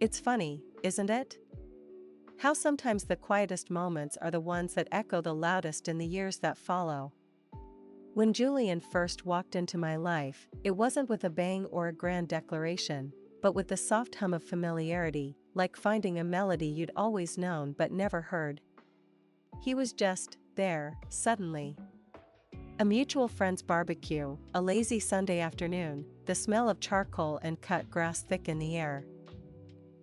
It's funny, isn't it? How sometimes the quietest moments are the ones that echo the loudest in the years that follow. When Julian first walked into my life, it wasn't with a bang or a grand declaration, but with the soft hum of familiarity, like finding a melody you'd always known but never heard. He was just there, suddenly. A mutual friend's barbecue, a lazy Sunday afternoon, the smell of charcoal and cut grass thick in the air.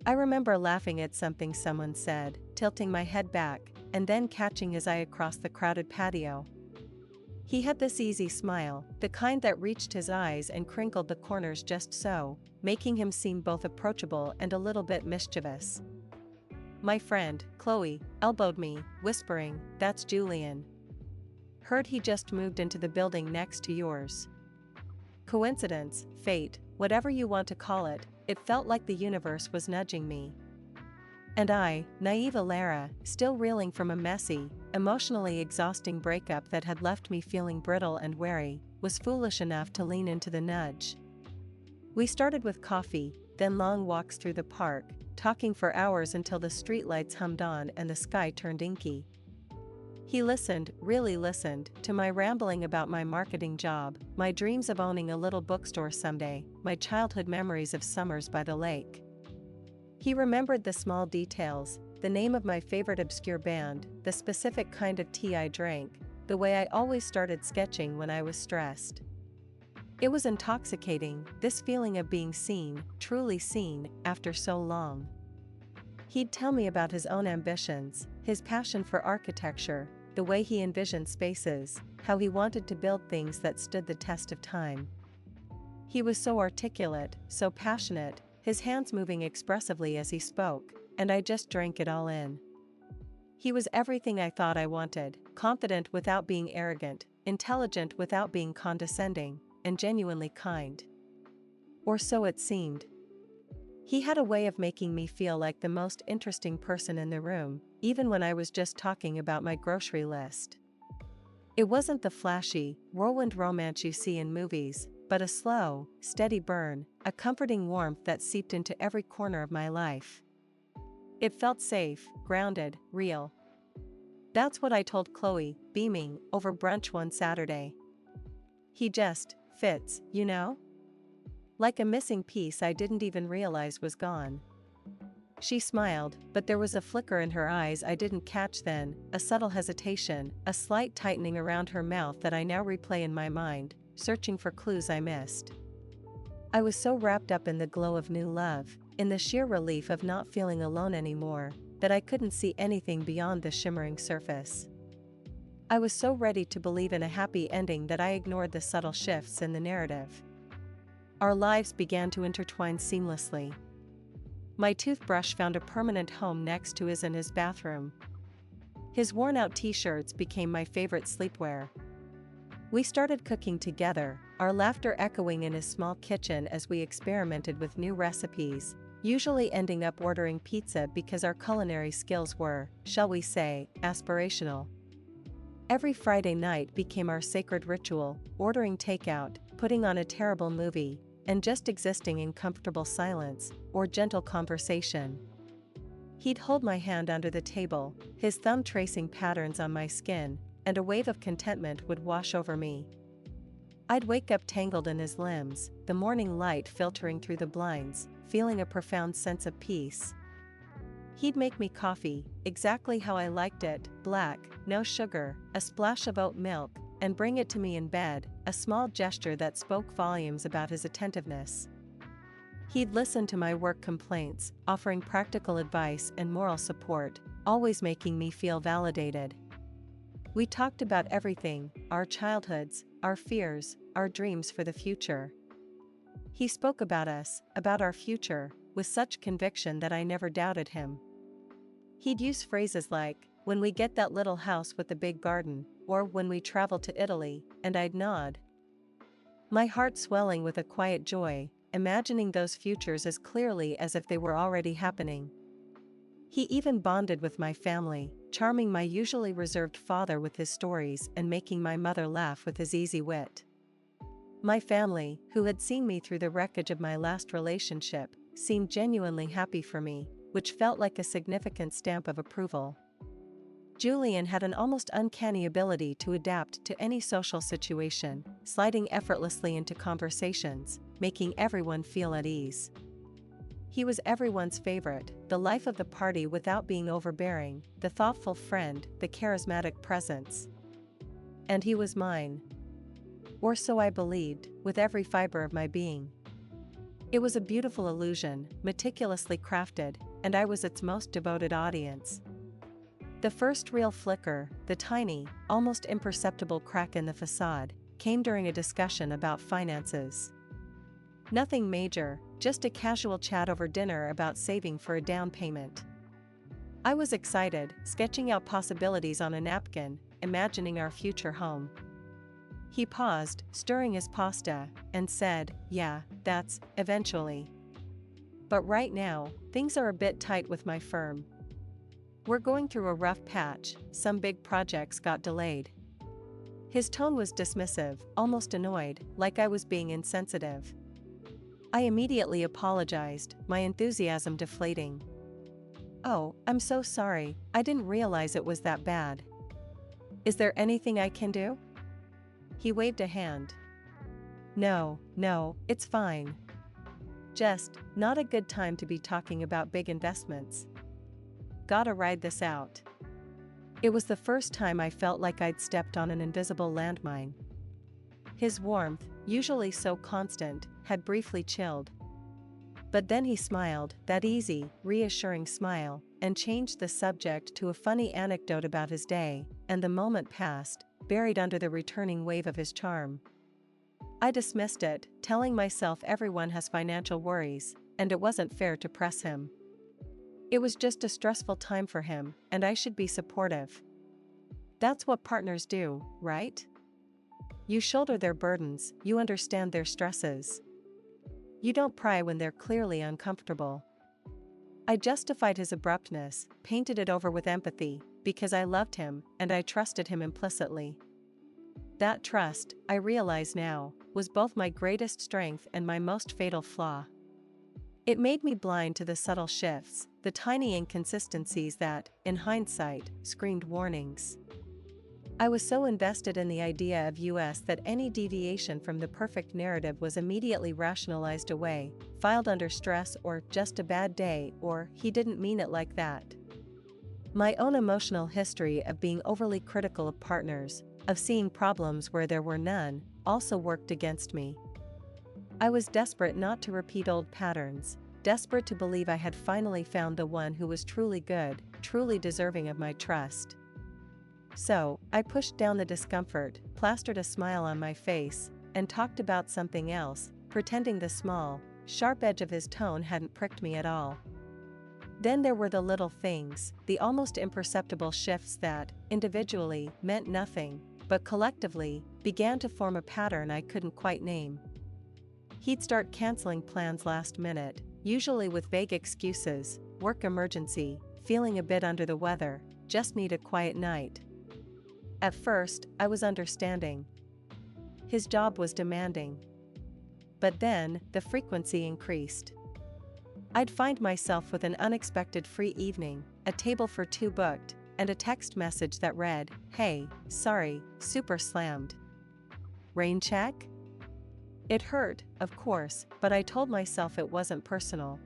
I remember laughing at something someone said, tilting my head back, and then catching his eye across the crowded patio. He had this easy smile, the kind that reached his eyes and crinkled the corners just so, making him seem both approachable and a little bit mischievous. My friend, Chloe, elbowed me, whispering, "That's Julian. Heard he just moved into the building next to yours." Coincidence, fate, whatever you want to call it, it felt like the universe was nudging me. And I, naive Elara, still reeling from a messy, emotionally exhausting breakup that had left me feeling brittle and wary, was foolish enough to lean into the nudge. We started with coffee, then long walks through the park, talking for hours until the streetlights hummed on and the sky turned inky. He listened, really listened, to my rambling about my marketing job, my dreams of owning a little bookstore someday, my childhood memories of summers by the lake. He remembered the small details, the name of my favorite obscure band, the specific kind of tea I drank, the way I always started sketching when I was stressed. It was intoxicating, this feeling of being seen, truly seen, after so long. He'd tell me about his own ambitions, his passion for architecture, the way he envisioned spaces, how he wanted to build things that stood the test of time. He was so articulate, so passionate, his hands moving expressively as he spoke, and I just drank it all in. He was everything I thought I wanted, confident without being arrogant, intelligent without being condescending, and genuinely kind. Or so it seemed. He had a way of making me feel like the most interesting person in the room, even when I was just talking about my grocery list. It wasn't the flashy, whirlwind romance you see in movies, but a slow, steady burn, a comforting warmth that seeped into every corner of my life. It felt safe, grounded, real. That's what I told Chloe, beaming, over brunch one Saturday. He just fits, you know? Like a missing piece I didn't even realize was gone. She smiled, but there was a flicker in her eyes I didn't catch then, a subtle hesitation, a slight tightening around her mouth that I now replay in my mind, searching for clues I missed. I was so wrapped up in the glow of new love, in the sheer relief of not feeling alone anymore, that I couldn't see anything beyond the shimmering surface. I was so ready to believe in a happy ending that I ignored the subtle shifts in the narrative. Our lives began to intertwine seamlessly. My toothbrush found a permanent home next to his in his bathroom. His worn-out t-shirts became my favorite sleepwear. We started cooking together, our laughter echoing in his small kitchen as we experimented with new recipes, usually ending up ordering pizza because our culinary skills were, shall we say, aspirational. Every Friday night became our sacred ritual, ordering takeout, putting on a terrible movie, and just existing in comfortable silence, or gentle conversation. He'd hold my hand under the table, his thumb tracing patterns on my skin, and a wave of contentment would wash over me. I'd wake up tangled in his limbs, the morning light filtering through the blinds, feeling a profound sense of peace. He'd make me coffee, exactly how I liked it, black, no sugar, a splash of oat milk, and bring it to me in bed, a small gesture that spoke volumes about his attentiveness. He'd listen to my work complaints, offering practical advice and moral support, always making me feel validated. We talked about everything, our childhoods, our fears, our dreams for the future. He spoke about us, about our future, with such conviction that I never doubted him. He'd use phrases like, "When we get that little house with the big garden," or "when we travel to Italy," and I'd nod. My heart swelling with a quiet joy, imagining those futures as clearly as if they were already happening. He even bonded with my family, charming my usually reserved father with his stories and making my mother laugh with his easy wit. My family, who had seen me through the wreckage of my last relationship, seemed genuinely happy for me, which felt like a significant stamp of approval. Julian had an almost uncanny ability to adapt to any social situation, sliding effortlessly into conversations, making everyone feel at ease. He was everyone's favorite, the life of the party without being overbearing, the thoughtful friend, the charismatic presence. And he was mine. Or so I believed, with every fiber of my being. It was a beautiful illusion, meticulously crafted, and I was its most devoted audience. The first real flicker, the tiny, almost imperceptible crack in the facade, came during a discussion about finances. Nothing major, just a casual chat over dinner about saving for a down payment. I was excited, sketching out possibilities on a napkin, imagining our future home. He paused, stirring his pasta, and said, "Yeah, that's, eventually. But right now, things are a bit tight with my firm. We're going through a rough patch, some big projects got delayed." His tone was dismissive, almost annoyed, like I was being insensitive. I immediately apologized, my enthusiasm deflating. "Oh, I'm so sorry, I didn't realize it was that bad. Is there anything I can do?" He waved a hand. No, it's fine. Just, not a good time to be talking about big investments. Gotta ride this out." It was the first time I felt like I'd stepped on an invisible landmine. His warmth, usually so constant, had briefly chilled. But then he smiled, that easy, reassuring smile, and changed the subject to a funny anecdote about his day, and the moment passed, buried under the returning wave of his charm. I dismissed it, telling myself everyone has financial worries, and it wasn't fair to press him. It was just a stressful time for him, and I should be supportive. That's what partners do, right? You shoulder their burdens, you understand their stresses. You don't pry when they're clearly uncomfortable. I justified his abruptness, painted it over with empathy, because I loved him, and I trusted him implicitly. That trust, I realize now, was both my greatest strength and my most fatal flaw. It made me blind to the subtle shifts, the tiny inconsistencies that, in hindsight, screamed warnings. I was so invested in the idea of us that any deviation from the perfect narrative was immediately rationalized away, filed under stress or just a bad day or he didn't mean it like that. My own emotional history of being overly critical of partners, of seeing problems where there were none, also worked against me. I was desperate not to repeat old patterns, desperate to believe I had finally found the one who was truly good, truly deserving of my trust. So, I pushed down the discomfort, plastered a smile on my face, and talked about something else, pretending the small, sharp edge of his tone hadn't pricked me at all. Then there were the little things, the almost imperceptible shifts that, individually, meant nothing, but collectively, began to form a pattern I couldn't quite name. He'd start canceling plans last minute, usually with vague excuses, work emergency, feeling a bit under the weather, just need a quiet night. At first, I was understanding. His job was demanding. But then, the frequency increased. I'd find myself with an unexpected free evening, a table for two booked, and a text message that read, "Hey, sorry, super slammed. Rain check?" It hurt, of course, but I told myself it wasn't personal.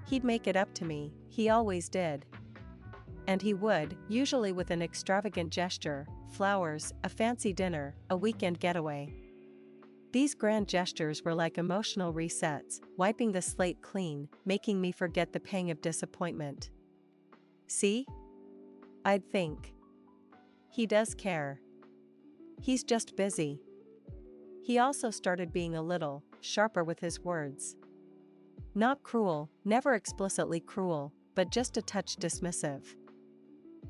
He'd make it up to me, he always did. And he would, usually with an extravagant gesture, flowers, a fancy dinner, a weekend getaway. These grand gestures were like emotional resets, wiping the slate clean, making me forget the pang of disappointment. See? I'd think. He does care. He's just busy. He also started being a little sharper with his words. Not cruel, never explicitly cruel, but just a touch dismissive.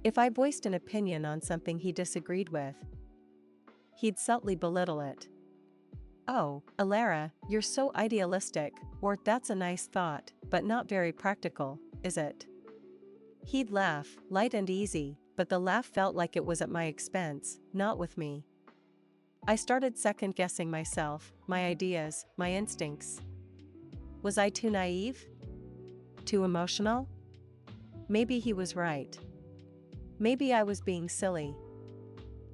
If I voiced an opinion on something he disagreed with, he'd subtly belittle it. "Oh, Elara, you're so idealistic," or "that's a nice thought, but not very practical, is it?" He'd laugh, light and easy, but the laugh felt like it was at my expense, not with me. I started second-guessing myself, my ideas, my instincts. Was I too naive? Too emotional? Maybe he was right. Maybe I was being silly.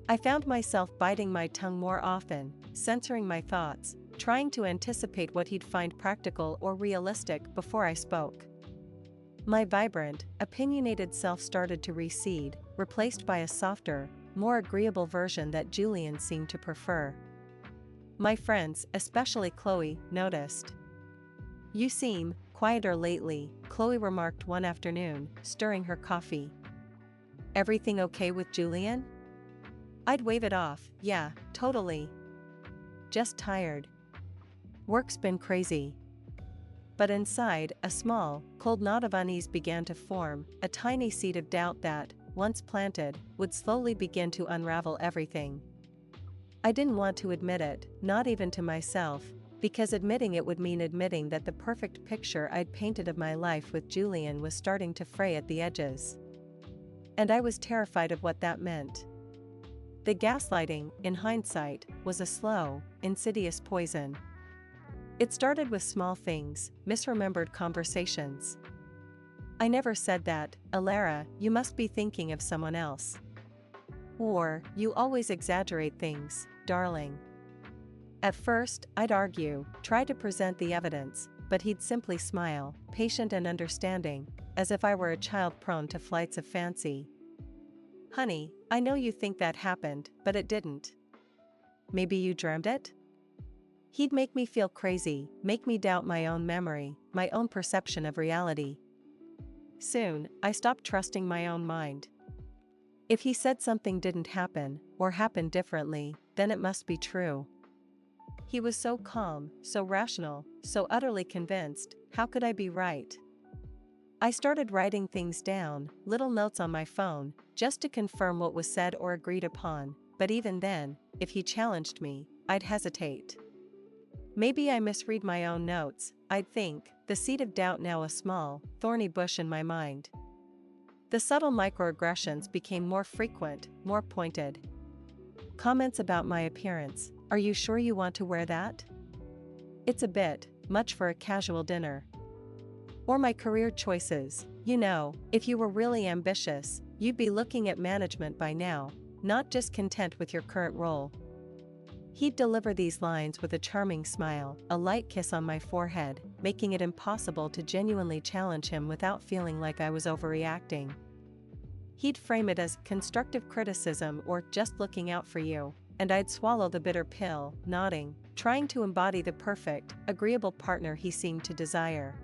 I found myself biting my tongue more often, censoring my thoughts, trying to anticipate what he'd find practical or realistic before I spoke. My vibrant, opinionated self started to recede, replaced by a softer, more agreeable version that Julian seemed to prefer. My friends, especially Chloe, noticed. "You seem quieter lately," Chloe remarked one afternoon, stirring her coffee. "Everything okay with Julian?" I'd wave it off. "Yeah, totally. Just tired. Work's been crazy." But inside, a small, cold knot of unease began to form, a tiny seed of doubt that, once planted, would slowly begin to unravel everything. I didn't want to admit it, not even to myself, because admitting it would mean admitting that the perfect picture I'd painted of my life with Julian was starting to fray at the edges. And I was terrified of what that meant. The gaslighting, in hindsight, was a slow, insidious poison. It started with small things, misremembered conversations. "I never said that, Elara, you must be thinking of someone else." Or, "You always exaggerate things, darling." At first, I'd argue, try to present the evidence, but he'd simply smile, patient and understanding, as if I were a child prone to flights of fancy. "Honey, I know you think that happened, but it didn't. Maybe you dreamed it?" He'd make me feel crazy, make me doubt my own memory, my own perception of reality. Soon, I stopped trusting my own mind. If he said something didn't happen, or happened differently, then it must be true. He was so calm, so rational, so utterly convinced, how could I be right? I started writing things down, little notes on my phone, just to confirm what was said or agreed upon, but even then, if he challenged me, I'd hesitate. Maybe I misread my own notes, I'd think, the seed of doubt now a small, thorny bush in my mind. The subtle microaggressions became more frequent, more pointed. Comments about my appearance. "Are you sure you want to wear that? It's a bit much for a casual dinner." Or my career choices. "You know, if you were really ambitious, you'd be looking at management by now, not just content with your current role." He'd deliver these lines with a charming smile, a light kiss on my forehead, making it impossible to genuinely challenge him without feeling like I was overreacting. He'd frame it as constructive criticism or just looking out for you, and I'd swallow the bitter pill, nodding, trying to embody the perfect, agreeable partner he seemed to desire.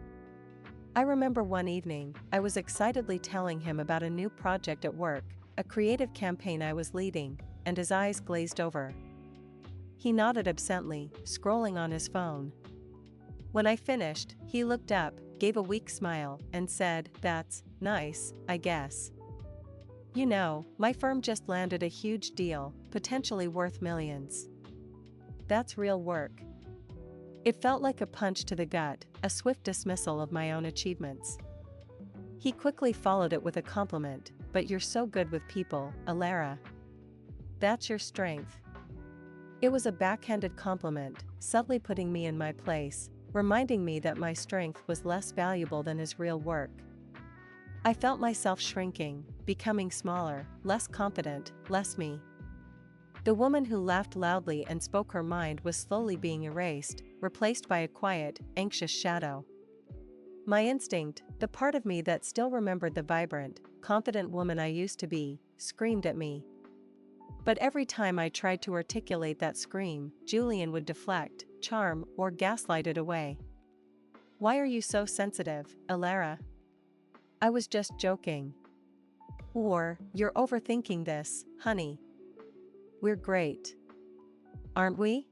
I remember one evening, I was excitedly telling him about a new project at work, a creative campaign I was leading, and his eyes glazed over. He nodded absently, scrolling on his phone. When I finished, he looked up, gave a weak smile, and said, "That's nice, I guess. You know, my firm just landed a huge deal, potentially worth millions. That's real work." It felt like a punch to the gut, a swift dismissal of my own achievements. He quickly followed it with a compliment, "But you're so good with people, Elara. That's your strength." It was a backhanded compliment, subtly putting me in my place, reminding me that my strength was less valuable than his real work. I felt myself shrinking, becoming smaller, less confident, less me. The woman who laughed loudly and spoke her mind was slowly being erased, replaced by a quiet, anxious shadow. My instinct, the part of me that still remembered the vibrant, confident woman I used to be, screamed at me. But every time I tried to articulate that scream, Julian would deflect, charm, or gaslight it away. "Why are you so sensitive, Elara? I was just joking." Or, "You're overthinking this, honey. We're great. Aren't we?"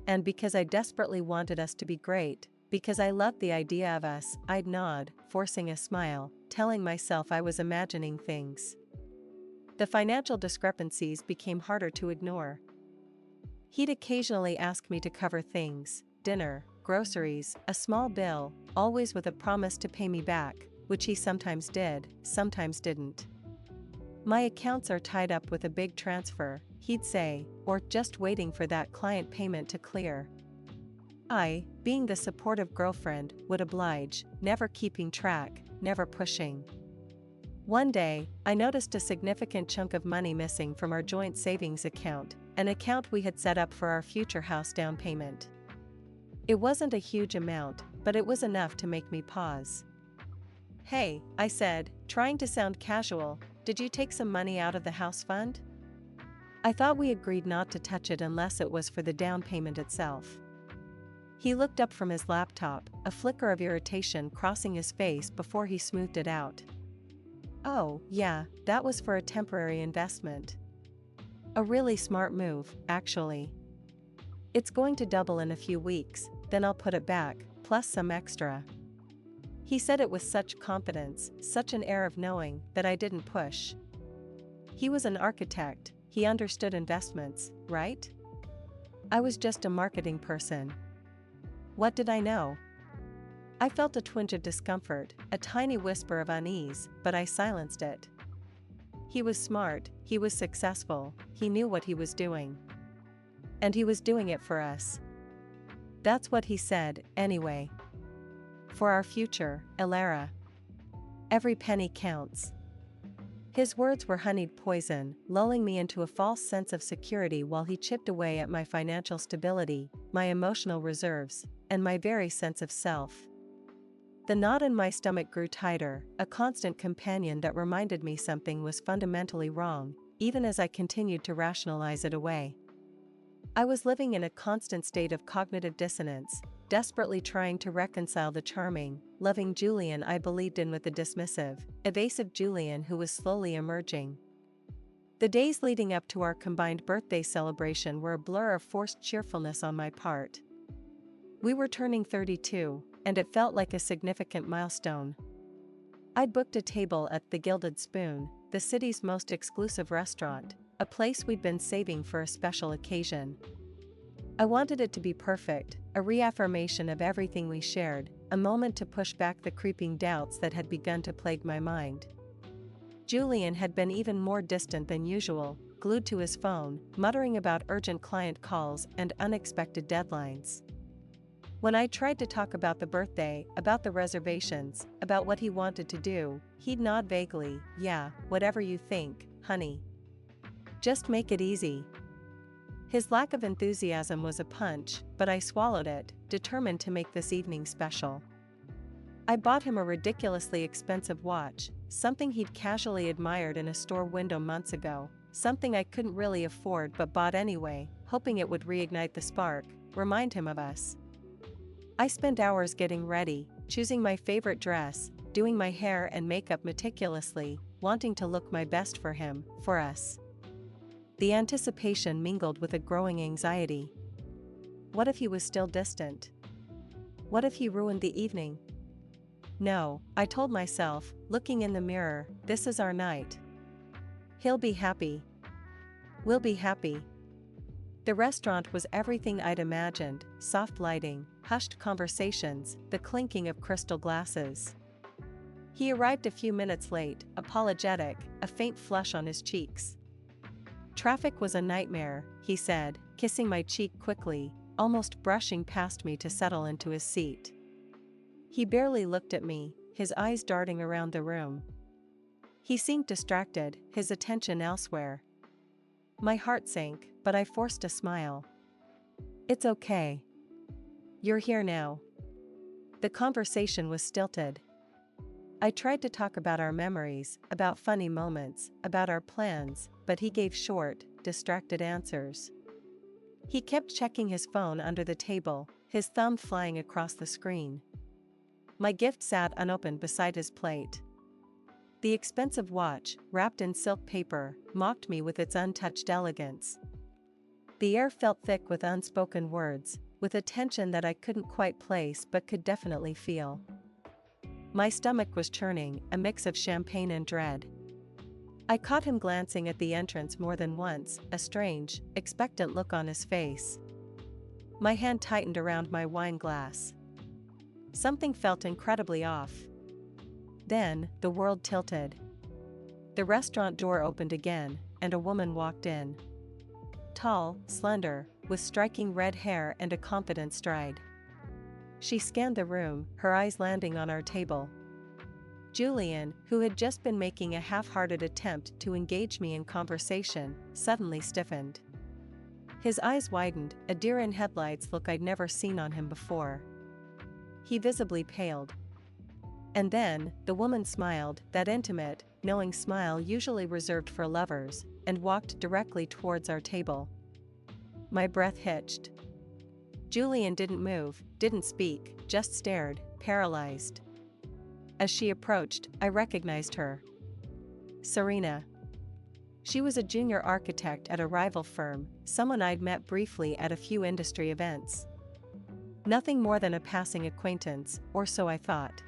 And because I desperately wanted us to be great, because I loved the idea of us, I'd nod, forcing a smile, telling myself I was imagining things. The financial discrepancies became harder to ignore. He'd occasionally ask me to cover things, dinner, groceries, a small bill, always with a promise to pay me back, which he sometimes did, sometimes didn't. "My accounts are tied up with a big transfer," he'd say, or "just waiting for that client payment to clear." I, being the supportive girlfriend, would oblige, never keeping track, never pushing. One day, I noticed a significant chunk of money missing from our joint savings account, an account we had set up for our future house down payment. It wasn't a huge amount, but it was enough to make me pause. "Hey," I said, trying to sound casual, "did you take some money out of the house fund?" I thought we agreed not to touch it unless it was for the down payment itself. He looked up from his laptop, a flicker of irritation crossing his face before he smoothed it out. "Oh, yeah, that was for a temporary investment. A really smart move, actually. It's going to double in a few weeks, then I'll put it back, plus some extra." He said it with such confidence, such an air of knowing, that I didn't push. He was an architect, he understood investments, right? I was just a marketing person. What did I know? I felt a twinge of discomfort, a tiny whisper of unease, but I silenced it. He was smart, he was successful, he knew what he was doing. And he was doing it for us. That's what he said, anyway. For our future, Elara. Every penny counts. His words were honeyed poison, lulling me into a false sense of security while he chipped away at my financial stability, my emotional reserves, and my very sense of self. The knot in my stomach grew tighter, a constant companion that reminded me something was fundamentally wrong, even as I continued to rationalize it away. I was living in a constant state of cognitive dissonance, desperately trying to reconcile the charming, loving Julian I believed in with the dismissive, evasive Julian who was slowly emerging. The days leading up to our combined birthday celebration were a blur of forced cheerfulness on my part. We were turning 32, and it felt like a significant milestone. I'd booked a table at the Gilded Spoon, the city's most exclusive restaurant, a place we'd been saving for a special occasion. I wanted it to be perfect, a reaffirmation of everything we shared, a moment to push back the creeping doubts that had begun to plague my mind. Julian had been even more distant than usual, glued to his phone, muttering about urgent client calls and unexpected deadlines. When I tried to talk about the birthday, about the reservations, about what he wanted to do, he'd nod vaguely, "Yeah, whatever you think, honey. Just make it easy." His lack of enthusiasm was a punch, but I swallowed it, determined to make this evening special. I bought him a ridiculously expensive watch, something he'd casually admired in a store window months ago, something I couldn't really afford but bought anyway, hoping it would reignite the spark, remind him of us. I spent hours getting ready, choosing my favorite dress, doing my hair and makeup meticulously, wanting to look my best for him, for us. The anticipation mingled with a growing anxiety. What if he was still distant? What if he ruined the evening? No, I told myself, looking in the mirror, this is our night. He'll be happy. We'll be happy. The restaurant was everything I'd imagined, soft lighting, hushed conversations, the clinking of crystal glasses. He arrived a few minutes late, apologetic, a faint flush on his cheeks. "Traffic was a nightmare," he said, kissing my cheek quickly, almost brushing past me to settle into his seat. He barely looked at me, his eyes darting around the room. He seemed distracted, his attention elsewhere. My heart sank, but I forced a smile. "It's okay. You're here now." The conversation was stilted. I tried to talk about our memories, about funny moments, about our plans, but he gave short, distracted answers. He kept checking his phone under the table, his thumb flying across the screen. My gift sat unopened beside his plate. The expensive watch, wrapped in silk paper, mocked me with its untouched elegance. The air felt thick with unspoken words, with a tension that I couldn't quite place but could definitely feel. My stomach was churning, a mix of champagne and dread. I caught him glancing at the entrance more than once, a strange, expectant look on his face. My hand tightened around my wine glass. Something felt incredibly off. Then, the world tilted. The restaurant door opened again, and a woman walked in. Tall, slender, with striking red hair and a confident stride. She scanned the room, her eyes landing on our table. Julian, who had just been making a half-hearted attempt to engage me in conversation, suddenly stiffened. His eyes widened, a deer-in-headlights look I'd never seen on him before. He visibly paled. And then, the woman smiled, that intimate, knowing smile usually reserved for lovers, and walked directly towards our table. My breath hitched. Julian didn't move, didn't speak, just stared, paralyzed. As she approached, I recognized her. Serena. She was a junior architect at a rival firm, someone I'd met briefly at a few industry events. Nothing more than a passing acquaintance, or so I thought.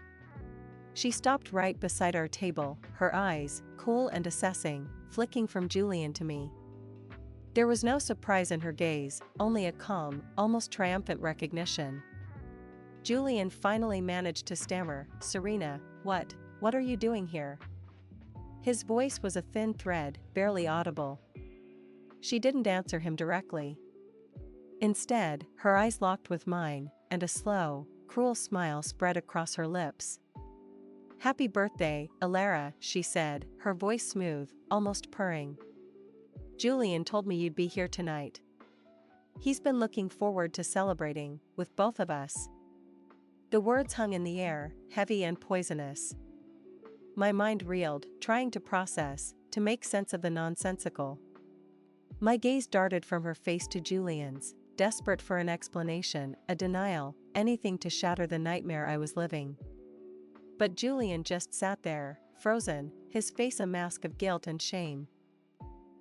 She stopped right beside our table, her eyes, cool and assessing, flicking from Julian to me. There was no surprise in her gaze, only a calm, almost triumphant recognition. Julian finally managed to stammer, "Serena, what are you doing here?" His voice was a thin thread, barely audible. She didn't answer him directly. Instead, her eyes locked with mine, and a slow, cruel smile spread across her lips. "Happy birthday, Elara," she said, her voice smooth, almost purring. "Julian told me you'd be here tonight. He's been looking forward to celebrating, with both of us." The words hung in the air, heavy and poisonous. My mind reeled, trying to process, to make sense of the nonsensical. My gaze darted from her face to Julian's, desperate for an explanation, a denial, anything to shatter the nightmare I was living. But Julian just sat there, frozen, his face a mask of guilt and shame.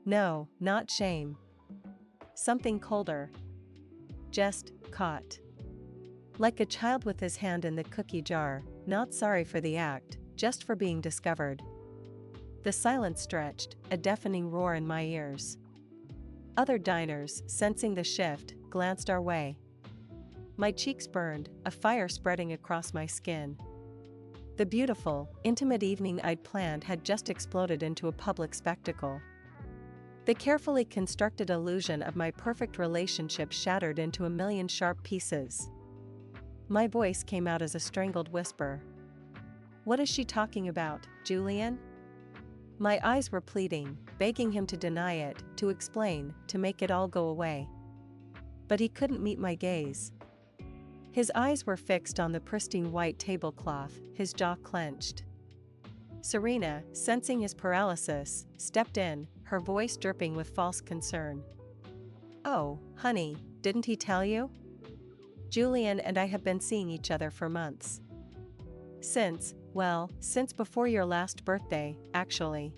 No, not shame. Something colder. Just caught. Like a child with his hand in the cookie jar, not sorry for the act, just for being discovered. The silence stretched, a deafening roar in my ears. Other diners, sensing the shift, glanced our way. My cheeks burned, a fire spreading across my skin. The beautiful, intimate evening I'd planned had just exploded into a public spectacle. The carefully constructed illusion of my perfect relationship shattered into a million sharp pieces. My voice came out as a strangled whisper. "What is she talking about, Julian?" My eyes were pleading, begging him to deny it, to explain, to make it all go away. But he couldn't meet my gaze. His eyes were fixed on the pristine white tablecloth, his jaw clenched. Serena, sensing his paralysis, stepped in, her voice dripping with false concern. "Oh, honey, didn't he tell you? Julian and I have been seeing each other for months. Since before your last birthday, actually.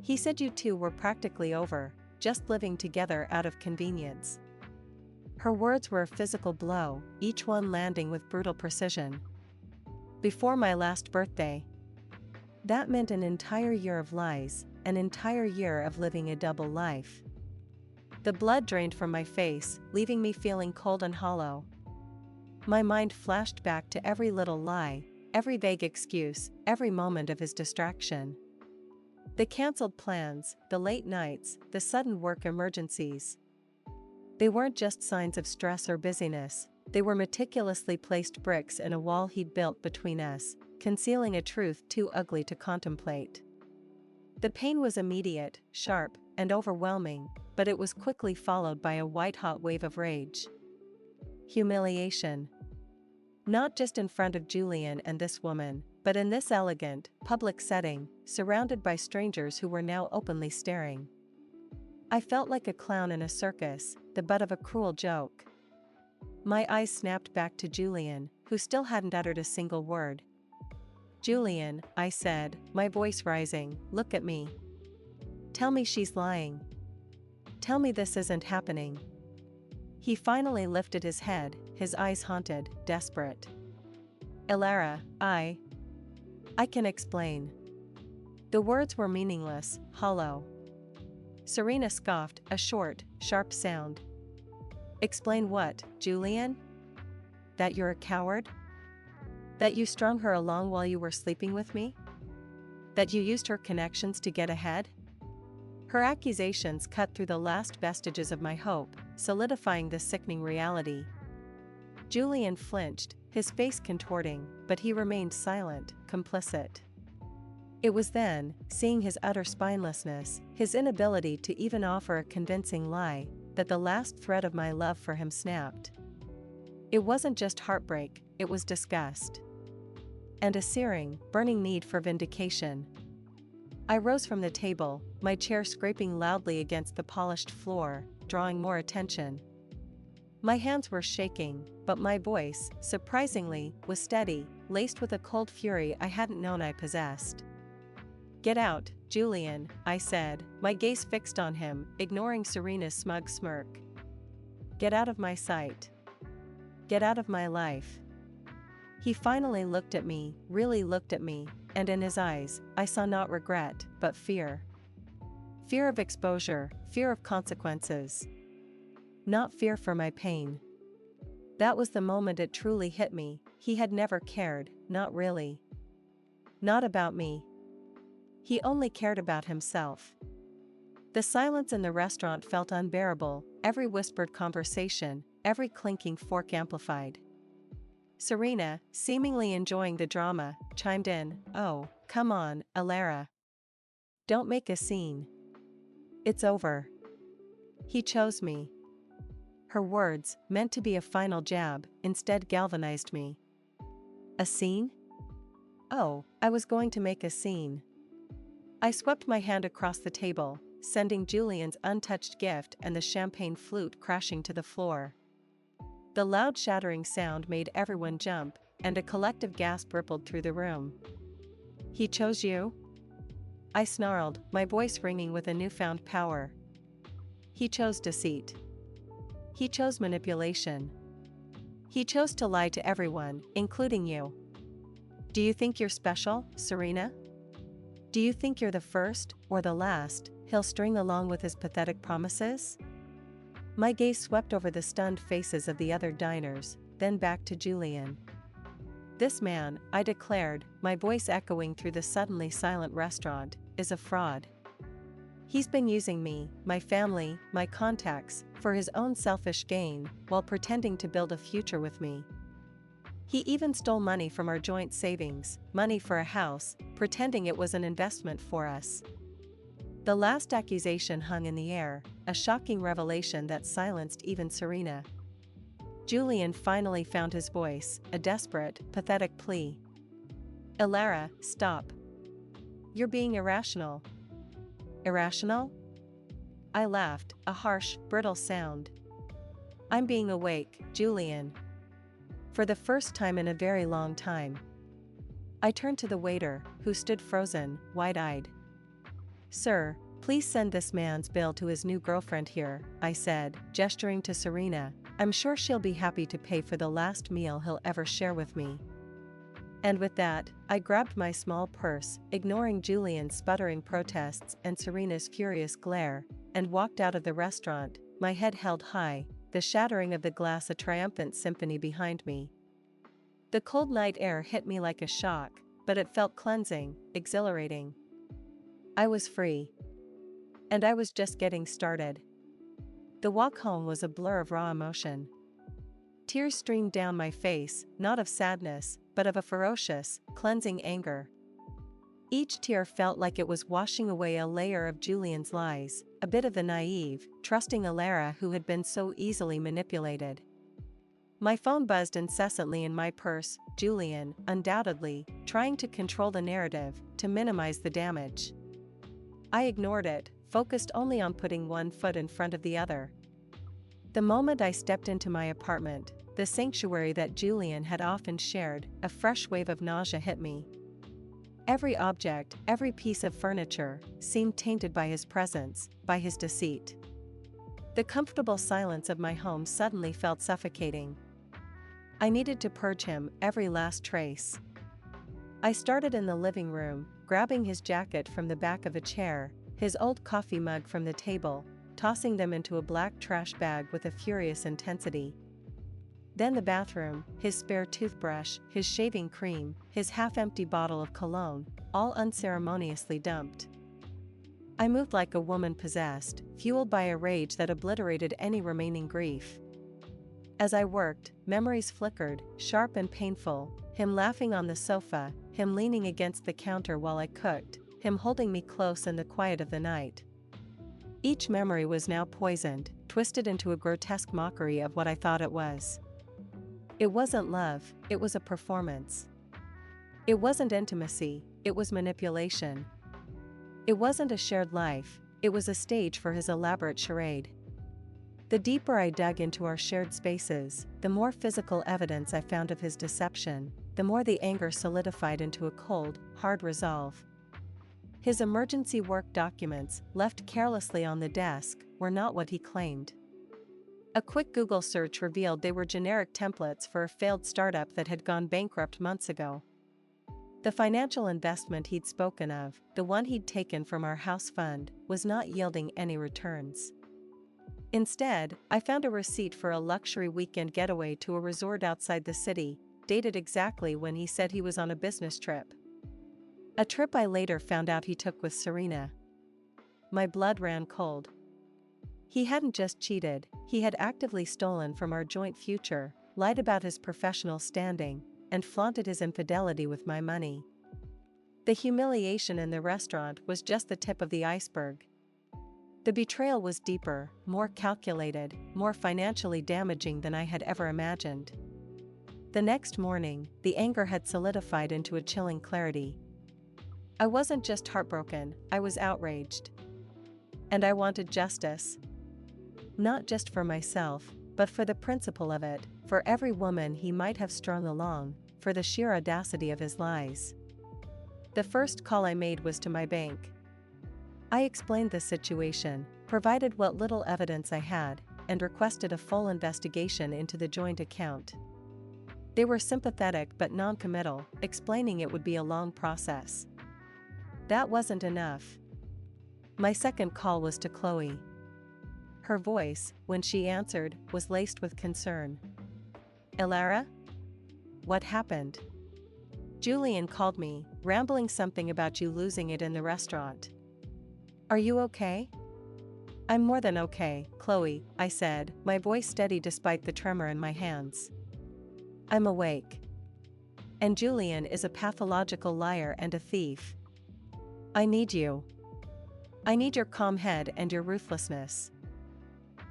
He said you two were practically over, just living together out of convenience." Her words were a physical blow, each one landing with brutal precision. Before my last birthday. That meant an entire year of lies, an entire year of living a double life. The blood drained from my face, leaving me feeling cold and hollow. My mind flashed back to every little lie, every vague excuse, every moment of his distraction. The cancelled plans, the late nights, the sudden work emergencies. They weren't just signs of stress or busyness, they were meticulously placed bricks in a wall he'd built between us, concealing a truth too ugly to contemplate. The pain was immediate, sharp, and overwhelming, but it was quickly followed by a white-hot wave of rage. Humiliation. Not just in front of Julian and this woman, but in this elegant, public setting, surrounded by strangers who were now openly staring. I felt like a clown in a circus, the butt of a cruel joke. My eyes snapped back to Julian, who still hadn't uttered a single word. "Julian," I said, my voice rising, "look at me. Tell me she's lying. Tell me this isn't happening." He finally lifted his head, his eyes haunted, desperate. "Elara, I can explain." The words were meaningless, hollow. Serena scoffed, a short, sharp sound. "Explain what, Julian? That you're a coward? That you strung her along while you were sleeping with me? That you used her connections to get ahead?" Her accusations cut through the last vestiges of my hope, solidifying the sickening reality. Julian flinched, his face contorting, but he remained silent, complicit. It was then, seeing his utter spinelessness, his inability to even offer a convincing lie, that the last thread of my love for him snapped. It wasn't just heartbreak, it was disgust. And a searing, burning need for vindication. I rose from the table, my chair scraping loudly against the polished floor, drawing more attention. My hands were shaking, but my voice, surprisingly, was steady, laced with a cold fury I hadn't known I possessed. "Get out, Julian," I said, my gaze fixed on him, ignoring Serena's smug smirk. "Get out of my sight. Get out of my life." He finally looked at me, really looked at me, and in his eyes, I saw not regret, but fear. Fear of exposure, fear of consequences. Not fear for my pain. That was the moment it truly hit me, he had never cared, not really. Not about me. He only cared about himself. The silence in the restaurant felt unbearable, every whispered conversation, every clinking fork amplified. Serena, seemingly enjoying the drama, chimed in, "Oh, come on, Elara. Don't make a scene. It's over." He chose me. Her words, meant to be a final jab, instead galvanized me. A scene? Oh, I was going to make a scene. I swept my hand across the table, sending Julian's untouched gift and the champagne flute crashing to the floor. The loud shattering sound made everyone jump, and a collective gasp rippled through the room. "He chose you?" I snarled, my voice ringing with a newfound power. "He chose deceit. He chose manipulation. He chose to lie to everyone, including you. Do you think you're special, Serena? Do you think you're the first, or the last, he'll string along with his pathetic promises?" My gaze swept over the stunned faces of the other diners, then back to Julian. "This man," I declared, my voice echoing through the suddenly silent restaurant, "is a fraud. He's been using me, my family, my contacts, for his own selfish gain, while pretending to build a future with me. He even stole money from our joint savings, money for a house, pretending it was an investment for us." The last accusation hung in the air, a shocking revelation that silenced even Serena. Julian finally found his voice, a desperate, pathetic plea. "Elara, stop. You're being irrational." "Irrational?" I laughed, a harsh, brittle sound. "I'm being awake, Julian. For the first time in a very long time." I turned to the waiter, who stood frozen, wide-eyed. "Sir, please send this man's bill to his new girlfriend here," I said, gesturing to Serena. "I'm sure she'll be happy to pay for the last meal he'll ever share with me." And with that, I grabbed my small purse, ignoring Julian's sputtering protests and Serena's furious glare, and walked out of the restaurant, my head held high, the shattering of the glass a triumphant symphony behind me. The cold night air hit me like a shock, but it felt cleansing, exhilarating. I was free. And I was just getting started. The walk home was a blur of raw emotion. Tears streamed down my face, not of sadness, but of a ferocious, cleansing anger. Each tear felt like it was washing away a layer of Julian's lies, a bit of the naive, trusting Elara who had been so easily manipulated. My phone buzzed incessantly in my purse, Julian, undoubtedly, trying to control the narrative, to minimize the damage. I ignored it, focused only on putting one foot in front of the other. The moment I stepped into my apartment, the sanctuary that Julian had often shared, a fresh wave of nausea hit me. Every object, every piece of furniture, seemed tainted by his presence, by his deceit. The comfortable silence of my home suddenly felt suffocating. I needed to purge him, every last trace. I started in the living room, grabbing his jacket from the back of a chair, his old coffee mug from the table, tossing them into a black trash bag with a furious intensity. Then the bathroom, his spare toothbrush, his shaving cream, his half-empty bottle of cologne, all unceremoniously dumped. I moved like a woman possessed, fueled by a rage that obliterated any remaining grief. As I worked, memories flickered, sharp and painful, him laughing on the sofa, him leaning against the counter while I cooked, him holding me close in the quiet of the night. Each memory was now poisoned, twisted into a grotesque mockery of what I thought it was. It wasn't love, it was a performance. It wasn't intimacy, it was manipulation. It wasn't a shared life, it was a stage for his elaborate charade. The deeper I dug into our shared spaces, the more physical evidence I found of his deception, the more the anger solidified into a cold, hard resolve. His emergency work documents, left carelessly on the desk, were not what he claimed. A quick Google search revealed they were generic templates for a failed startup that had gone bankrupt months ago. The financial investment he'd spoken of, the one he'd taken from our house fund, was not yielding any returns. Instead, I found a receipt for a luxury weekend getaway to a resort outside the city, dated exactly when he said he was on a business trip. A trip I later found out he took with Serena. My blood ran cold. He hadn't just cheated, he had actively stolen from our joint future, lied about his professional standing, and flaunted his infidelity with my money. The humiliation in the restaurant was just the tip of the iceberg. The betrayal was deeper, more calculated, more financially damaging than I had ever imagined. The next morning, the anger had solidified into a chilling clarity. I wasn't just heartbroken, I was outraged. And I wanted justice. Not just for myself, but for the principle of it, for every woman he might have strung along, for the sheer audacity of his lies. The first call I made was to my bank. I explained the situation, provided what little evidence I had, and requested a full investigation into the joint account. They were sympathetic but non-committal, explaining it would be a long process. That wasn't enough. My second call was to Chloe. Her voice, when she answered, was laced with concern. "Elara? What happened?" "Julian called me, rambling something about you losing it in the restaurant." "Are you okay?" "I'm more than okay, Chloe," I said, my voice steady despite the tremor in my hands. "I'm awake. And Julian is a pathological liar and a thief. I need you. I need your calm head and your ruthlessness."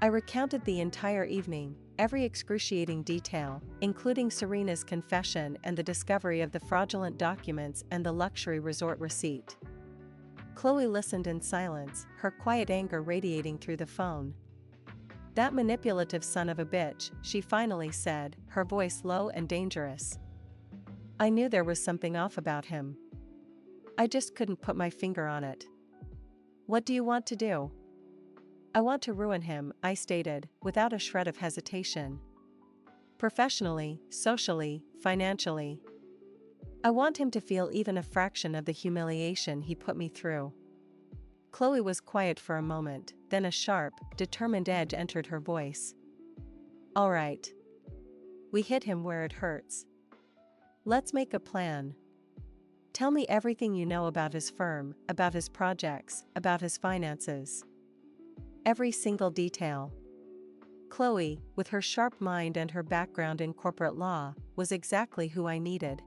I recounted the entire evening, every excruciating detail, including Serena's confession and the discovery of the fraudulent documents and the luxury resort receipt. Chloe listened in silence, her quiet anger radiating through the phone. "That manipulative son of a bitch," she finally said, her voice low and dangerous. "I knew there was something off about him. I just couldn't put my finger on it." "What do you want to do?" "I want to ruin him," I stated, without a shred of hesitation. "Professionally, socially, financially. I want him to feel even a fraction of the humiliation he put me through." Chloe was quiet for a moment, then a sharp, determined edge entered her voice. "All right. We hit him where it hurts. Let's make a plan. Tell me everything you know about his firm, about his projects, about his finances. Every single detail." Chloe, with her sharp mind and her background in corporate law, was exactly who I needed.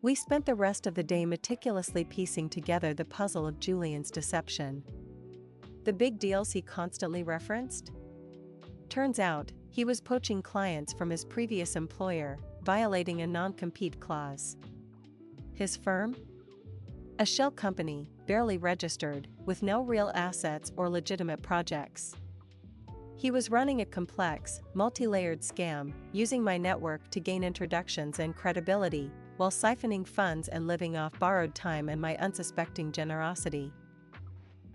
We spent the rest of the day meticulously piecing together the puzzle of Julian's deception. The big deals he constantly referenced? Turns out, he was poaching clients from his previous employer, violating a non-compete clause. His firm? A shell company, barely registered, with no real assets or legitimate projects. He was running a complex, multi-layered scam, using my network to gain introductions and credibility, while siphoning funds and living off borrowed time and my unsuspecting generosity.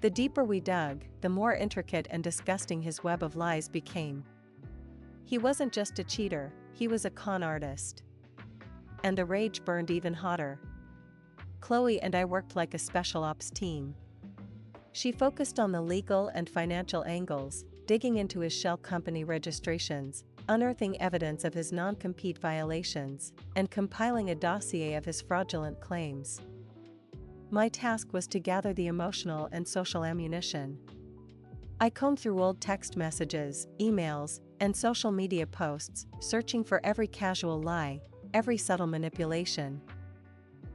The deeper we dug, the more intricate and disgusting his web of lies became. He wasn't just a cheater, he was a con artist. And the rage burned even hotter. Chloe and I worked like a special ops team. She focused on the legal and financial angles, digging into his shell company registrations, unearthing evidence of his non-compete violations, and compiling a dossier of his fraudulent claims. My task was to gather the emotional and social ammunition. I combed through old text messages, emails, and social media posts, searching for every casual lie, every subtle manipulation.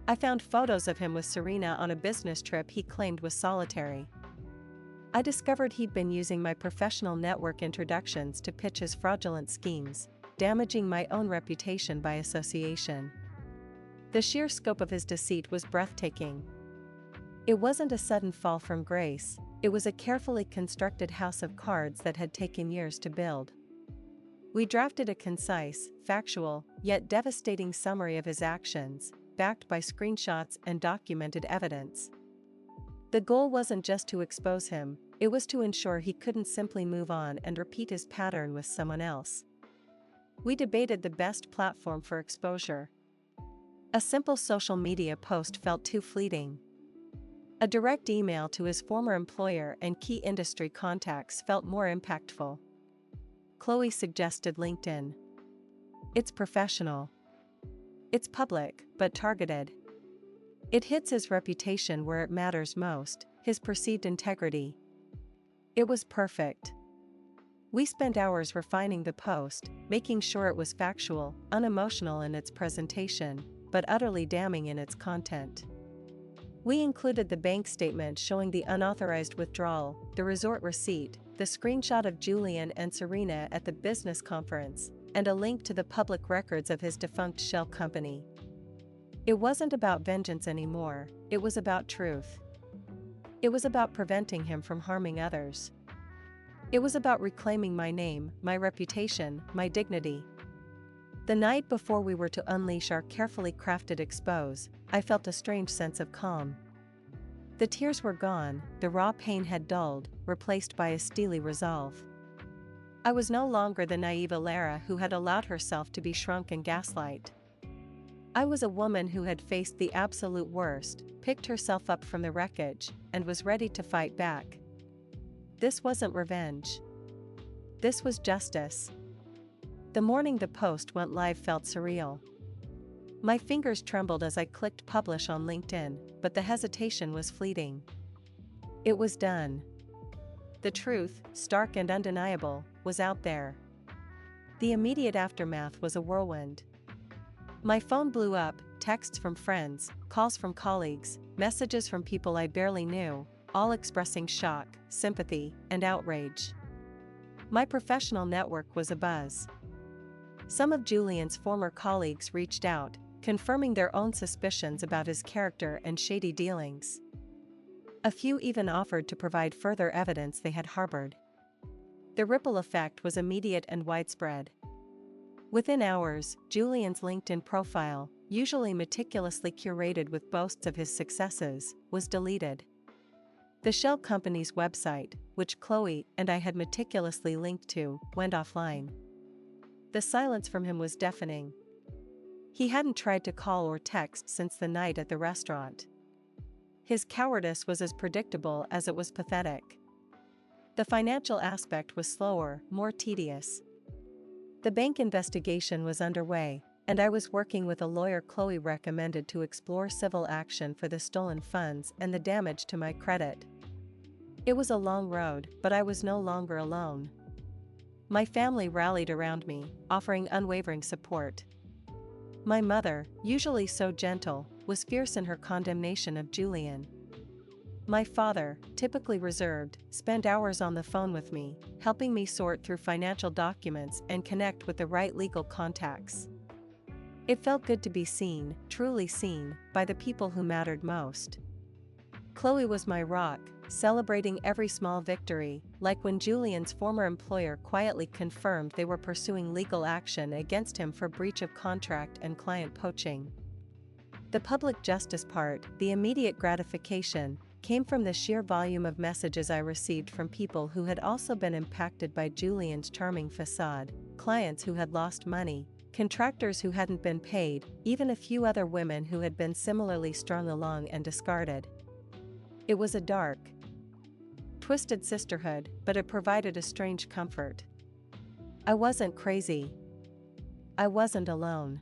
I found photos of him with Serena on a business trip he claimed was solitary. I discovered he'd been using my professional network introductions to pitch his fraudulent schemes, damaging my own reputation by association. The sheer scope of his deceit was breathtaking. It wasn't a sudden fall from grace, it was a carefully constructed house of cards that had taken years to build. We drafted a concise, factual, yet devastating summary of his actions, backed by screenshots and documented evidence. The goal wasn't just to expose him, it was to ensure he couldn't simply move on and repeat his pattern with someone else. We debated the best platform for exposure. A simple social media post felt too fleeting. A direct email to his former employer and key industry contacts felt more impactful. Chloe suggested LinkedIn. It's professional. It's public, but targeted. It hits his reputation where it matters most, his perceived integrity. It was perfect. We spent hours refining the post, making sure it was factual, unemotional in its presentation, but utterly damning in its content. We included the bank statement showing the unauthorized withdrawal, the resort receipt, the screenshot of Julian and Serena at the business conference, and a link to the public records of his defunct shell company. It wasn't about vengeance anymore, it was about truth. It was about preventing him from harming others. It was about reclaiming my name, my reputation, my dignity. The night before we were to unleash our carefully crafted expose, I felt a strange sense of calm. The tears were gone, the raw pain had dulled, replaced by a steely resolve. I was no longer the naive Elara who had allowed herself to be shrunk and gaslight. I was a woman who had faced the absolute worst, picked herself up from the wreckage, and was ready to fight back. This wasn't revenge. This was justice. The morning the post went live felt surreal. My fingers trembled as I clicked publish on LinkedIn, but the hesitation was fleeting. It was done. The truth, stark and undeniable, was out there. The immediate aftermath was a whirlwind. My phone blew up, texts from friends, calls from colleagues, messages from people I barely knew, all expressing shock, sympathy, and outrage. My professional network was abuzz. Some of Julian's former colleagues reached out, confirming their own suspicions about his character and shady dealings. A few even offered to provide further evidence they had harbored. The ripple effect was immediate and widespread. Within hours, Julian's LinkedIn profile, usually meticulously curated with boasts of his successes, was deleted. The shell company's website, which Chloe and I had meticulously linked to, went offline. The silence from him was deafening. He hadn't tried to call or text since the night at the restaurant. His cowardice was as predictable as it was pathetic. The financial aspect was slower, more tedious. The bank investigation was underway, and I was working with a lawyer Chloe recommended to explore civil action for the stolen funds and the damage to my credit. It was a long road, but I was no longer alone. My family rallied around me, offering unwavering support. My mother, usually so gentle, was fierce in her condemnation of Julian. My father, typically reserved, spent hours on the phone with me, helping me sort through financial documents and connect with the right legal contacts. It felt good to be seen, truly seen, by the people who mattered most. Chloe was my rock, celebrating every small victory, like when Julian's former employer quietly confirmed they were pursuing legal action against him for breach of contract and client poaching. The public justice part, the immediate gratification, came from the sheer volume of messages I received from people who had also been impacted by Julian's charming facade, clients who had lost money, contractors who hadn't been paid, even a few other women who had been similarly strung along and discarded. It was a dark, twisted sisterhood, but it provided a strange comfort. I wasn't crazy. I wasn't alone.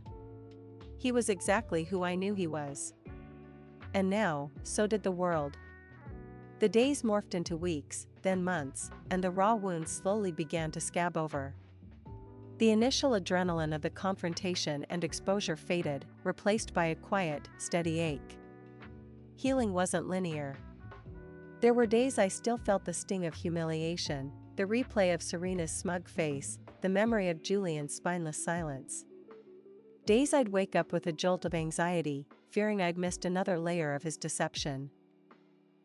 He was exactly who I knew he was. And now, so did the world. The days morphed into weeks, then months, and the raw wounds slowly began to scab over. The initial adrenaline of the confrontation and exposure faded, replaced by a quiet, steady ache. Healing wasn't linear. There were days I still felt the sting of humiliation, the replay of Serena's smug face, the memory of Julian's spineless silence. Days I'd wake up with a jolt of anxiety, fearing I'd missed another layer of his deception.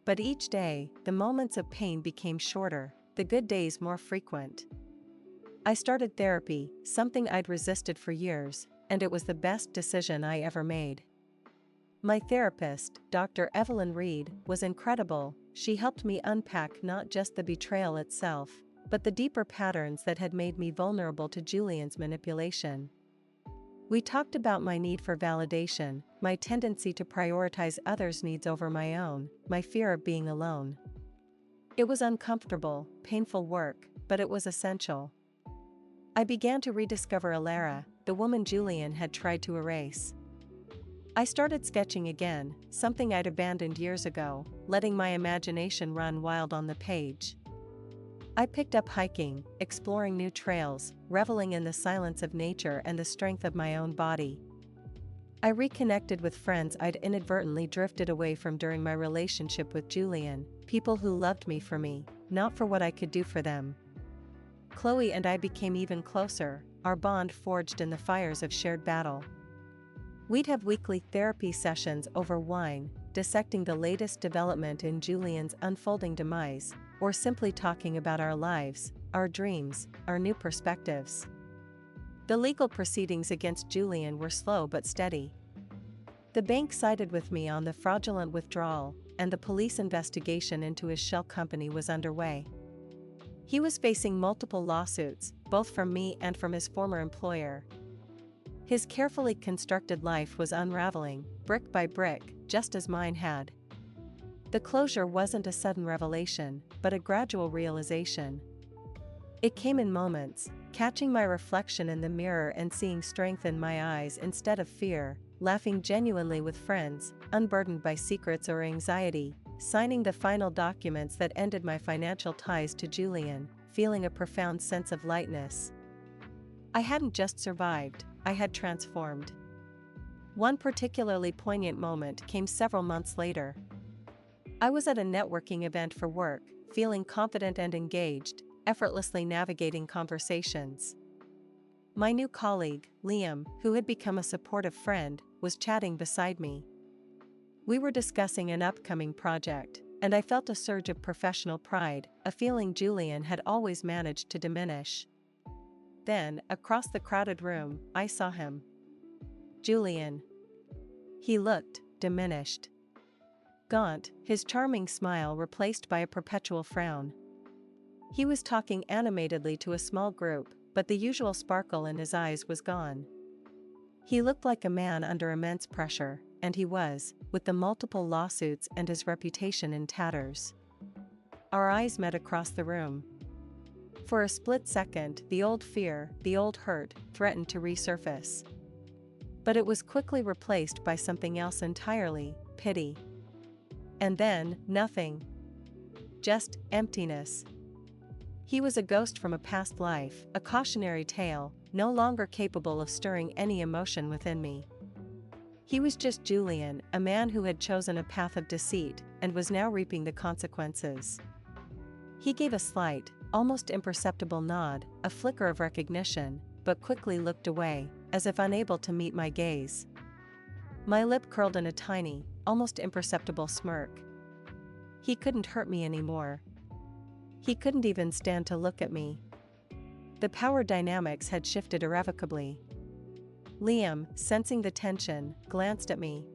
But each day, the moments of pain became shorter, the good days more frequent. I started therapy, something I'd resisted for years, and it was the best decision I ever made. My therapist, Dr. Evelyn Reed, was incredible. She helped me unpack not just the betrayal itself, but the deeper patterns that had made me vulnerable to Julian's manipulation. We talked about my need for validation, my tendency to prioritize others' needs over my own, my fear of being alone. It was uncomfortable, painful work, but it was essential. I began to rediscover Elara, the woman Julian had tried to erase. I started sketching again, something I'd abandoned years ago, letting my imagination run wild on the page. I picked up hiking, exploring new trails, reveling in the silence of nature and the strength of my own body. I reconnected with friends I'd inadvertently drifted away from during my relationship with Julian, people who loved me for me, not for what I could do for them. Chloe and I became even closer, our bond forged in the fires of shared battle. We'd have weekly therapy sessions over wine, dissecting the latest development in Julian's unfolding demise, or simply talking about our lives, our dreams, our new perspectives. The legal proceedings against Julian were slow but steady. The bank sided with me on the fraudulent withdrawal, and the police investigation into his shell company was underway. He was facing multiple lawsuits, both from me and from his former employer. His carefully constructed life was unraveling, brick by brick, just as mine had. The closure wasn't a sudden revelation, but a gradual realization. It came in moments, catching my reflection in the mirror and seeing strength in my eyes instead of fear, laughing genuinely with friends, unburdened by secrets or anxiety, signing the final documents that ended my financial ties to Julian, feeling a profound sense of lightness. I hadn't just survived, I had transformed. One particularly poignant moment came several months later. I was at a networking event for work, feeling confident and engaged, effortlessly navigating conversations. My new colleague, Liam, who had become a supportive friend, was chatting beside me. We were discussing an upcoming project, and I felt a surge of professional pride, a feeling Julian had always managed to diminish. Then, across the crowded room, I saw him. Julian. He looked diminished. Gaunt, his charming smile replaced by a perpetual frown. He was talking animatedly to a small group, but the usual sparkle in his eyes was gone. He looked like a man under immense pressure, and he was, with the multiple lawsuits and his reputation in tatters. Our eyes met across the room. For a split second, the old fear, the old hurt, threatened to resurface. But it was quickly replaced by something else entirely, pity. And then, nothing. Just emptiness. He was a ghost from a past life, a cautionary tale, no longer capable of stirring any emotion within me. He was just Julian, a man who had chosen a path of deceit, and was now reaping the consequences. He gave a slight, almost imperceptible nod, a flicker of recognition, but quickly looked away, as if unable to meet my gaze. My lip curled in a tiny, almost imperceptible smirk. He couldn't hurt me anymore. He couldn't even stand to look at me. The power dynamics had shifted irrevocably. Liam, sensing the tension, glanced at me.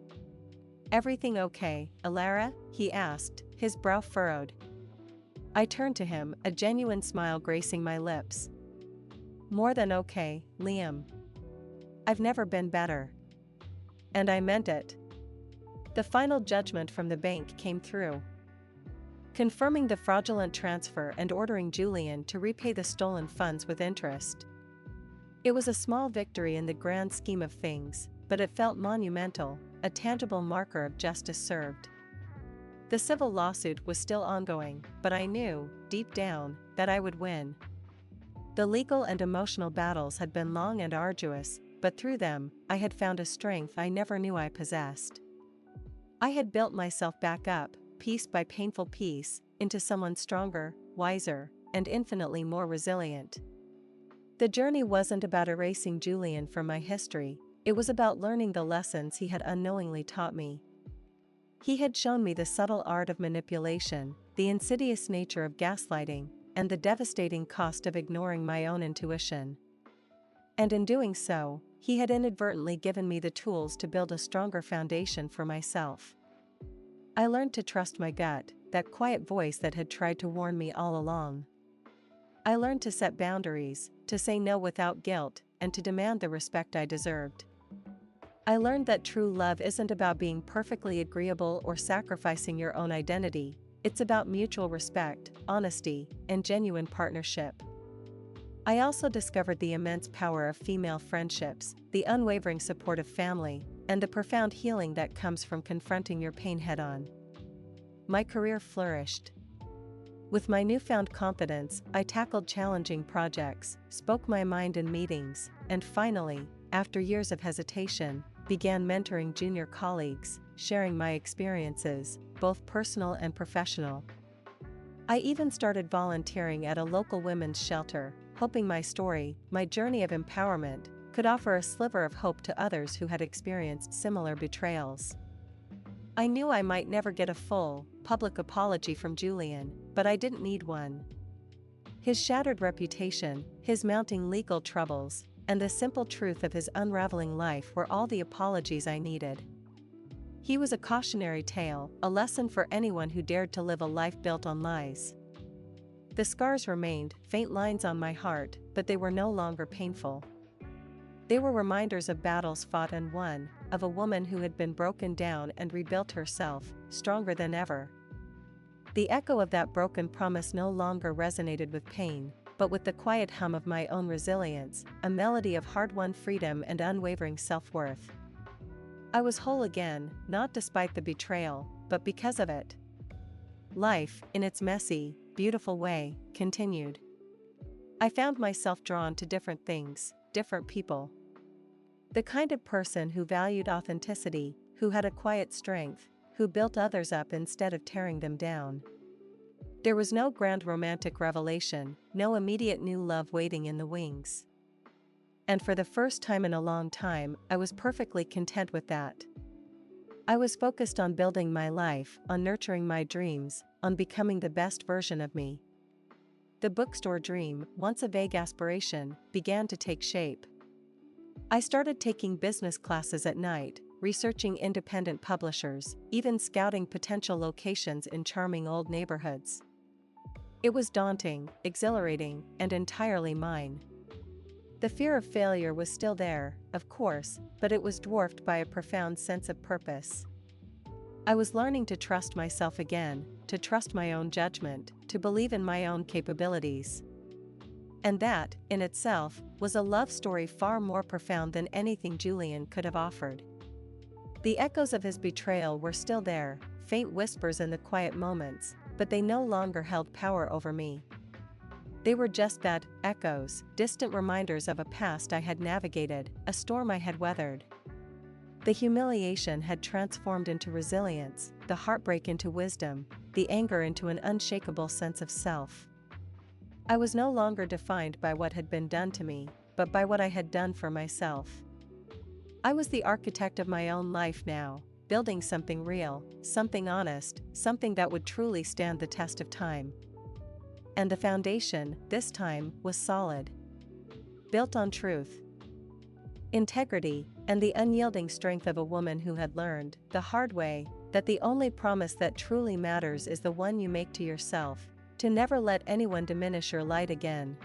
"Everything okay, Elara?" he asked, his brow furrowed. I turned to him, a genuine smile gracing my lips. "More than okay, Liam. I've never been better." And I meant it. The final judgment from the bank came through, confirming the fraudulent transfer and ordering Julian to repay the stolen funds with interest. It was a small victory in the grand scheme of things, but it felt monumental, a tangible marker of justice served. The civil lawsuit was still ongoing, but I knew, deep down, that I would win. The legal and emotional battles had been long and arduous, but through them, I had found a strength I never knew I possessed. I had built myself back up, piece by painful piece, into someone stronger, wiser, and infinitely more resilient. The journey wasn't about erasing Julian from my history, it was about learning the lessons he had unknowingly taught me. He had shown me the subtle art of manipulation, the insidious nature of gaslighting, and the devastating cost of ignoring my own intuition. And in doing so, he had inadvertently given me the tools to build a stronger foundation for myself. I learned to trust my gut, that quiet voice that had tried to warn me all along. I learned to set boundaries, to say no without guilt, and to demand the respect I deserved. I learned that true love isn't about being perfectly agreeable or sacrificing your own identity, it's about mutual respect, honesty, and genuine partnership. I also discovered the immense power of female friendships, the unwavering support of family, and the profound healing that comes from confronting your pain head-on. My career flourished. With my newfound confidence, I tackled challenging projects, spoke my mind in meetings, and finally, after years of hesitation, began mentoring junior colleagues, sharing my experiences, both personal and professional. I even started volunteering at a local women's shelter, hoping my story, my journey of empowerment, could offer a sliver of hope to others who had experienced similar betrayals. I knew I might never get a full, public apology from Julian, but I didn't need one. His shattered reputation, his mounting legal troubles, and the simple truth of his unraveling life were all the apologies I needed. He was a cautionary tale, a lesson for anyone who dared to live a life built on lies. The scars remained, faint lines on my heart, but they were no longer painful. They were reminders of battles fought and won, of a woman who had been broken down and rebuilt herself, stronger than ever. The echo of that broken promise no longer resonated with pain, but with the quiet hum of my own resilience, a melody of hard-won freedom and unwavering self-worth. I was whole again, not despite the betrayal, but because of it. Life, in its messy, beautiful way, continued. I found myself drawn to different things, different people. The kind of person who valued authenticity, who had a quiet strength, who built others up instead of tearing them down. There was no grand romantic revelation, no immediate new love waiting in the wings. And for the first time in a long time, I was perfectly content with that. I was focused on building my life, on nurturing my dreams, on becoming the best version of me. The bookstore dream, once a vague aspiration, began to take shape. I started taking business classes at night, researching independent publishers, even scouting potential locations in charming old neighborhoods. It was daunting, exhilarating, and entirely mine. The fear of failure was still there, of course, but it was dwarfed by a profound sense of purpose. I was learning to trust myself again, to trust my own judgment, to believe in my own capabilities. And that, in itself, was a love story far more profound than anything Julian could have offered. The echoes of his betrayal were still there, faint whispers in the quiet moments, but they no longer held power over me. They were just that, echoes, distant reminders of a past I had navigated, a storm I had weathered. The humiliation had transformed into resilience, the heartbreak into wisdom, the anger into an unshakable sense of self. I was no longer defined by what had been done to me, but by what I had done for myself. I was the architect of my own life now, building something real, something honest, something that would truly stand the test of time. And the foundation, this time, was solid. Built on truth, integrity, and the unyielding strength of a woman who had learned, the hard way, that the only promise that truly matters is the one you make to yourself, to never let anyone diminish your light again,